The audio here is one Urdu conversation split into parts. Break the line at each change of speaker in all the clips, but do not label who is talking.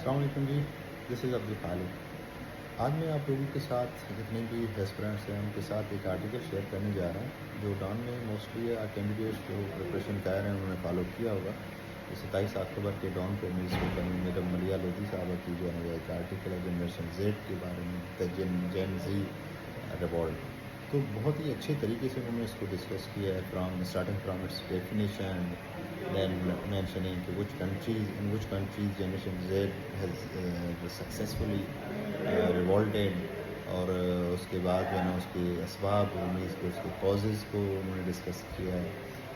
السلام علیکم جی، دس از عبد الخالق۔ آج میں آپ لوگوں کے ساتھ جتنے بھی ایسپرنٹس ہیں ان کے ساتھ ایک آرٹیکل شیئر کرنے جا رہا ہوں جو ڈان میں موسٹلی کینڈیڈیٹس جو پریپریشن کر رہے ہیں انہوں نے فالو کیا ہوگا۔ 27 اکتوبر کے ڈان کو نیوز پیپر میں میڈم ملیہ لودھی صاحبہ کی جو ہے ایک آرٹیکل ہے جنریشن زیڈ کے بارے میں، جین زی ریوولٹ۔ تو بہت ہی اچھے طریقے سے انہوں نے اس کو ڈسکس کیا ہے starting from its definition, then mentioning کہ which countries generation Z has successfully revolted, اور اس کے بعد جو ہے نا اس کے اسباب اس کے کازز کو انہوں نے ڈسکس کیا ہے،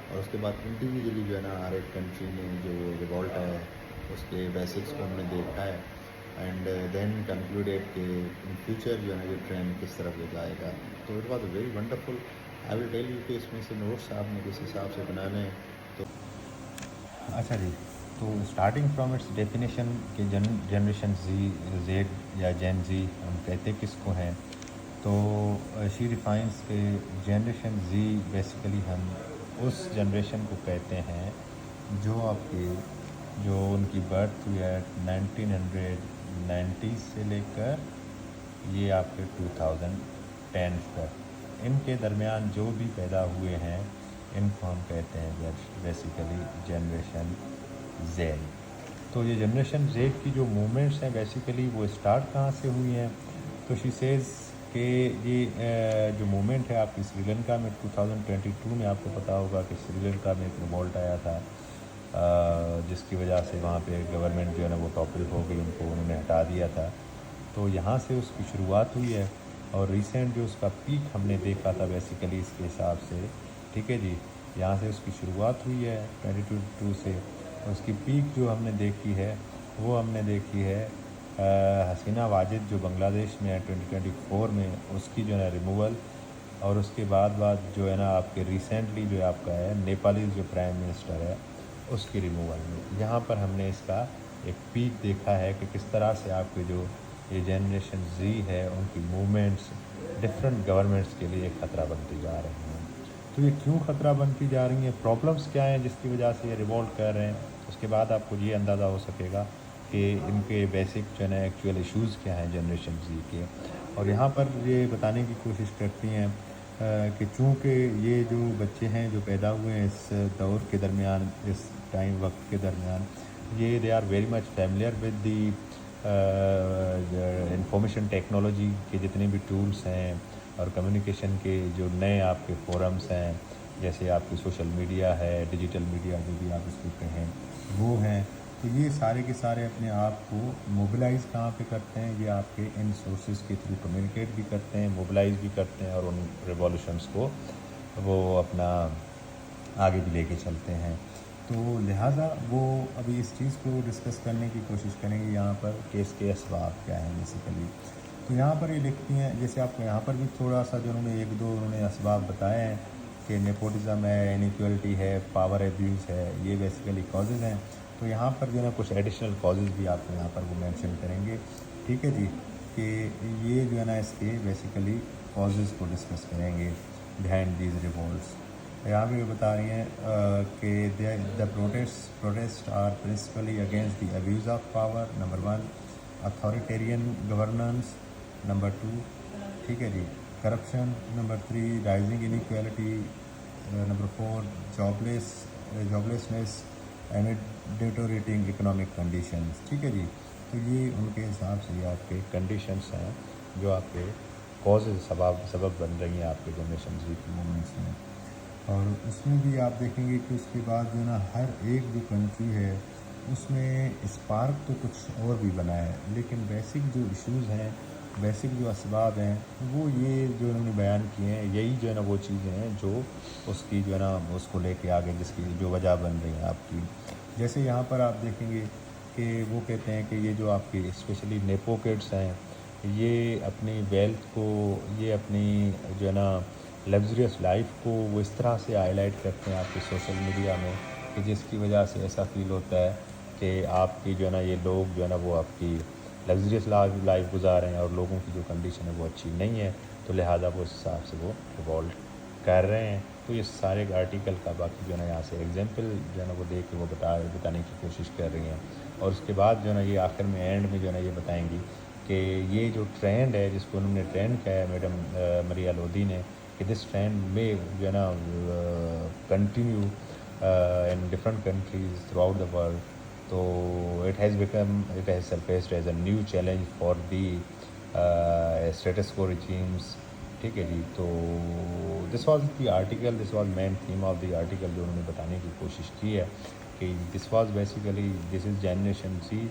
اور اس کے بعد انڈیویجولی جو ہے نا ہر ایک کنٹری میں جو ریوولٹ ہے اس کے بیسکس کو ہم نے دیکھا ہے، اینڈ دین کنکلوڈیڈ کہ ان فیوچر جو ہے نا یہ ٹرینڈ کس طرف لے جائے گا۔ تو it was a very wonderful. I will tell you کہ اس میں سے نوٹس آپ نے کس حساب سے بنانے ہیں۔ تو اچھا جی، تو اسٹارٹنگ فرام اٹس ڈیفینیشن کہ جنریشن زیڈ یا جین زی ہم کہتے کس کو ہیں، تو شی ڈیفائنس کہ جنریشن زی بیسیکلی ہم اس جنریشن کو کہتے ہیں جو آپ کے جو ان کی برتھ ہوئی ہے 1990 سے لے کر یہ آپ کے 2010 تک، ان کے درمیان جو بھی پیدا ہوئے ہیں ان کو ہم کہتے ہیں بیسیکلی جنریشن زیڈ۔ تو یہ جنریشن زیڈ کی جو موومنٹس ہیں بیسیکلی وہ اسٹارٹ کہاں سے ہوئی ہیں، تو شی سیز کہ یہ جو موومنٹ ہے آپ کی سری لنکا میں 2022 میں آپ کو پتہ ہوگا کہ سری لنکا میں ایک ریوولٹ آیا تھا، جس کی وجہ سے وہاں پہ گورنمنٹ جو ہے نا وہ ٹاپل ہو گئی، ان کو انہوں نے ہٹا دیا تھا۔ تو یہاں سے اس کی شروعات ہوئی ہے، اور ریسنٹ جو اس کا پیک ہم نے دیکھا تھا بیسیکلی اس کے حساب سے، ٹھیک ہے جی، یہاں سے اس کی شروعات ہوئی ہے 2022 سے، اور اس کی پیک جو ہم نے دیکھی ہے وہ ہم نے دیکھی ہے حسینہ واجد جو بنگلہ دیش میں ہے 2024 میں، اس کی جو ہے نا ریموول، اور اس کے بعد جو ہے نا آپ کے ریسنٹلی جو آپ کا ہے نیپالی جو پرائم منسٹر ہے اس کی ریموول میں، یہاں پر ہم نے اس کا ایک پیک دیکھا ہے کہ کس طرح سے آپ کے جو یہ جنریشن زی ہے ان کی موومنٹس ڈفرینٹ گورنمنٹس کے لیے ایک خطرہ بنتی جا رہی ہیں۔ تو یہ کیوں خطرہ بنتی جا رہی ہیں، پرابلمس کیا ہیں جس کی وجہ سے یہ ریوولٹ کر رہے ہیں، اس کے بعد آپ کو یہ اندازہ ہو سکے گا کہ ان کے بیسک جو ہے نا ایکچوئل ایشوز کیا ہیں جنریشن زی کے۔ اور یہاں پر یہ بتانے کی کوشش کرتی ہیں کہ چونکہ یہ جو بچے ہیں جو پیدا ہوئے ہیں اس دور کے درمیان، اس ٹائم وقت کے درمیان، یہ they are very much familiar with the information technology کے جتنے بھی ٹولس ہیں اور کمیونیکیشن کے جو نئے آپ کے فورمز ہیں، جیسے آپ کی سوشل میڈیا ہے، ڈیجیٹل میڈیا جو بھی آپ اس کو کہیں وہ ہیں، تو یہ سارے کے سارے اپنے آپ کو موبلائز کہاں پہ کرتے ہیں، یہ آپ کے ان سورسز کے تھرو کمیونیکیٹ بھی کرتے ہیں، موبلائز بھی کرتے ہیں، اور ان ریولیوشنس کو وہ اپنا آگے بھی لے کے چلتے ہیں۔ تو لہٰذا وہ ابھی اس چیز کو ڈسکس کرنے کی کوشش کریں گے یہاں پر کہ اس کے اسباب کیا ہیں بیسیکلی۔ تو یہاں پر یہ لکھتی ہیں، جیسے آپ کو یہاں پر بھی تھوڑا سا جو انہوں نے اسباب بتائے ہیں کہ نیپوٹزم ہے، انیکویلٹی ہے، پاور ایبیوز ہے، یہ بیسیکلی کازز ہیں۔ تو یہاں پر جو ہے نا کچھ ایڈیشنل کازز بھی آپ کو یہاں پر وہ مینشن کریں گے، ٹھیک ہے جی، کہ یہ جو ہے نا اس کے بیسیکلی کازز کو ڈسکس کریں گے بہائنڈ دیز ریوولٹس۔ یہاں بھی بتا رہی ہیں کہ the protest are principally against the abuse of power, number 1 authoritarian governance, number 2 ٹھیک ہے جی corruption, number 3 rising inequality, number 4 joblessness and deteriorating economic conditions, ٹھیک ہے جی۔ تو یہ ان کے حساب سے یہ آپ کے کنڈیشنز ہیں جو آپ کے کازز سبب بن رہی ہیں آپ کے جنریشن زی کی موومنٹس میں۔ اور اس میں بھی آپ دیکھیں گے کہ اس کے بعد جو ہے نا ہر ایک جو کنٹری ہے اس میں اسپارک تو کچھ اور بھی بنا ہے، لیکن بیسک جو ایشوز ہیں، بیسک جو اسباب ہیں وہ یہ جو انہوں نے بیان کیے ہیں، یہی جو ہے نا وہ چیزیں ہیں جو اس کی جو ہے نا اس کو لے کے آگے جس کی جو وجہ بن رہی ہیں آپ کی۔ جیسے یہاں پر آپ دیکھیں گے کہ وہ کہتے ہیں کہ یہ جو آپ کی اسپیشلی نیپو کڈس ہیں، یہ اپنی ویلتھ کو، یہ اپنی جو ہے نا لگژریس لائف کو وہ اس طرح سے ہائی لائٹ کرتے ہیں آپ کے سوشل میڈیا میں کہ جس کی وجہ سے ایسا فیل ہوتا ہے کہ آپ کی جو ہے نا یہ لوگ جو ہے نا وہ آپ کی لگژریس لائف گزار رہے ہیں اور لوگوں کی جو کنڈیشن ہے وہ اچھی نہیں ہے، تو لہٰذا وہ اس حساب سے وہ ریوولٹ
کر رہے ہیں. تو یہ سارے آرٹیکل کا باقی جو ہے نا یہاں سے ایگزامپل جو ہے نا وہ دے کے وہ بتانے کی کوشش کر رہی ہیں. اور اس کے بعد جو ہے نا یہ آخر میں اینڈ میں جو ہے نا یہ بتائیں گی کہ یہ جو ٹرینڈ ہے جس کو انہوں نے ٹرینڈ کیا ہے میڈم مریا لودھی نے, کہ دس ٹرینڈ میں جو ہے نا continue in different countries throughout the world. So it has surfaced as a new challenge for the status quo regimes. ٹھیک ہے جی. تو this was the article, this was main theme of the article جو انہوں نے بتانے کی کوشش کی ہے کہ this was basically this is generation Z,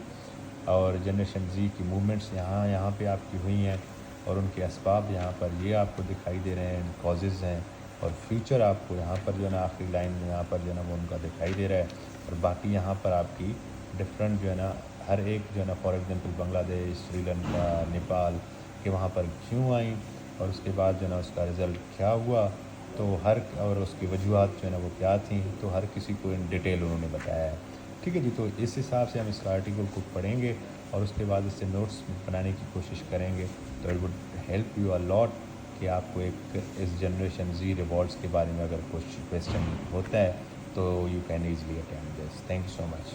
اور جنریشن زی کی موومنٹس یہاں پہ آپ کی ہوئی ہیں, اور ان کے اسباب یہاں پر یہ آپ کو دکھائی دے رہے ہیں, کازز ہیں, اور فیوچر آپ کو یہاں پر جو ہے نا آخری لائن میں یہاں پر جو ہے نا وہ ان کا دکھائی دے رہا ہے. اور باقی یہاں پر آپ کی ڈفرینٹ جو ہے نا ہر ایک جو ہے نا فار ایگزامپل بنگلہ دیش, سری لنکا, نیپال کہ وہاں پر کیوں آئیں, اور اس کے بعد جو ہے نا اس کا رزلٹ کیا ہوا, تو اور اس کی وجوہات جو ہے نا وہ کیا تھیں, تو ہر کسی کو ان ڈیٹیل انہوں نے بتایا ہے. ٹھیک ہے جی. تو اس حساب سے ہم اس آرٹیکل کو پڑھیں گے اور اس کے بعد اس سے نوٹس بنانے کی کوشش کریں گے. تو اٹ وڈ ہیلپ یو اے لاٹ کہ آپ کو ایک اس جنریشن زی ریوارڈس کے بارے میں اگر کچھ کویسچن ہوتا ہے تو you can easily attend this. Thank you so much.